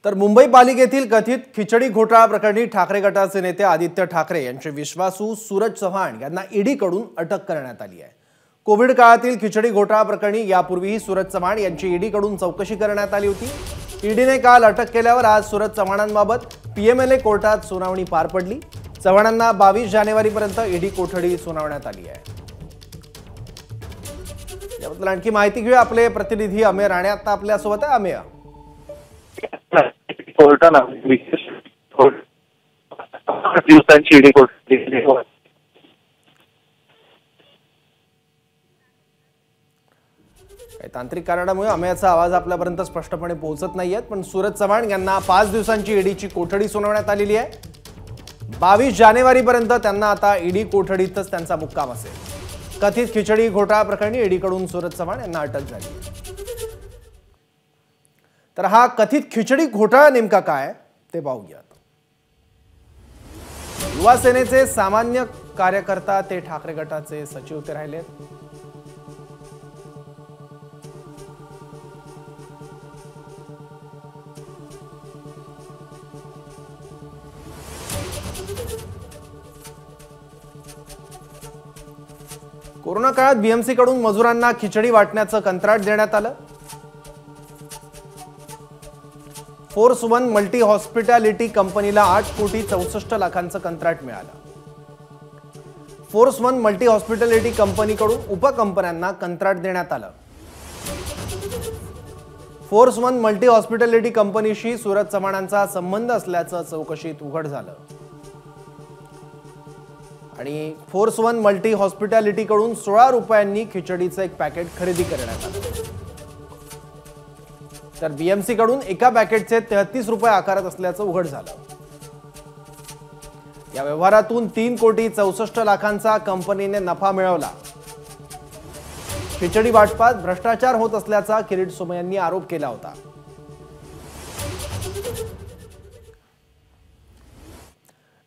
तर मुंबई पालिकेतील कथित खिचडी घोटाळा प्रकरणी ठाकरे गटाचे नेते आदित्य ठाकरे यांचे विश्वासू सूरज चव्हाण यांना ईडीकडून अटक करण्यात आली आहे। कोविड काळातील खिचडी घोटाळा प्रकरणी यापूर्वीही सूरज चव्हाण यांची ईडीकडून चौकशी करण्यात आली होती। ईडीने काल अटक केल्यावर आज सूरज चव्हाणांबाबत पीएमएलए कोर्टात सुनावणी पार पडली। चव्हाणांना 22 जानेवारीपर्यंत ईडी कोठडी सुनावण्यात आली आहे। याबद्दल आणखी माहिती घेऊया, आपले प्रतिनिधी अमेय राणे आता आपल्या सोबत आहे। अमेय, दिवसांची ईडी कोठडी तांत्रिक कारणामुळे अमेयाचा आवाज आपल्यापर्यंत स्पष्टपणे पोहोचत नाहीये, पण सूरज चव्हाण यांना 5 दिवसांची ईडीची कोठडी सुनावण्यात आलेली आहे। 22 जानेवारीपर्यंत त्यांना आता ईडी कोठडीतच त्यांचा मुक्काम असेल। कथित खिचडी घोटाळा प्रकरणी ईडीकडून सूरज चव्हाण यांना अटक झाली। तर हा कथित खिचडी घोटाळा नेमका काय ते पाहूया। युवा सेनेचे सामान्य कार्यकर्ता ते ठाकरे गटाचे सचिव ते राहिले। कोरोना काळात बीएमसी कडून मजुरांना खिचडी वाटण्याचं कंत्राट देण्यात आलं। फोर्स वन मल्टी हॉस्पिटॅलिटी कंपनीला 8 कोटी 64 लाखांचं कंत्राट मिळालं। फोर्स वन मल्टी हॉस्पिटॅलिटी कंपनीकडून उपकंपन्यांना कंत्राट देण्यात आलं। फोर्स वन मल्टी हॉस्पिटॅलिटी कंपनीशी सूरज चव्हाणांचा संबंध असल्याचं चौकशीत उघड झालं आणि फोर्स वन मल्टी हॉस्पिटॅलिटी कडून 16 रुपयांनी खिचडीचं एक पॅकेट खरेदी करण्यात आलं। तर बीएमसी कडून एका पॅकेटचे 33 रुपये आकारत असल्याचं उघड झालं। या व्यवहारातून 3 कोटी 64 लाखांचा कंपनीने नफा मिळवला। खिचडी वाटपात भ्रष्टाचार होत असल्याचा किरीट सोमय्या यांनी आरोप केला होता।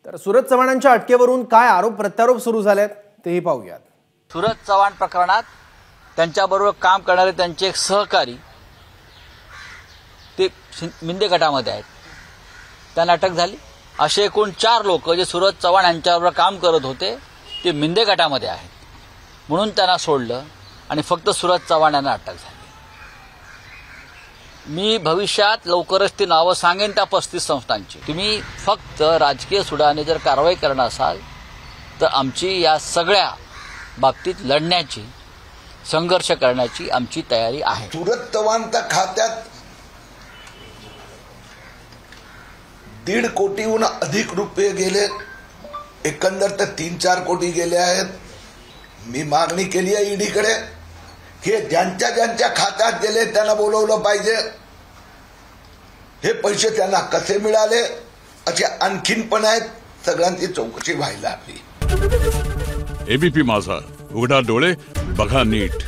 तर सूरज चव्हाणांच्या अटकेवरून काय आरोप प्रत्यारोप सुरू झालेत तेही पाहूयात। सूरज चव्हाण प्रकरणात त्यांच्याबरोबर काम करणारे त्यांचे एक सहकारी ते मिंदे गटामध्ये आहेत, त्यांना अटक झाली। असे एकूण 4 लोक जे सूरज चव्हाण यांच्याबरोबर काम करत होते ते मिंदे गटामध्ये आहेत, म्हणून त्यांना सोडलं आणि फक्त सूरज चव्हाण यांना अटक झाली। मी भविष्यात लवकरच ती नावं सांगेन त्या 35 संस्थांची। तुम्ही फक्त राजकीय सुडाने जर कारवाई करणार असाल तर आमची या सगळ्या बाबतीत लढण्याची, संघर्ष करण्याची आमची तयारी आहे। सूरज चव्हाणच्या खात्यात 1.5 कोटीहून अधिक रुपये गेले, एकंदर तर 3-4 कोटी गेले आहेत। मी मागणी केली आहे ईडीकडे की ज्यांच्या ज्यांच्या खात्यात गेले त्यांना बोलवलं पाहिजे। हे पैसे त्यांना कसे मिळाले असे आणखीन पण आहेत, सगळ्यांची चौकशी व्हायला हवी। एबीपी माझा, उघडा डोळे बघा नीट।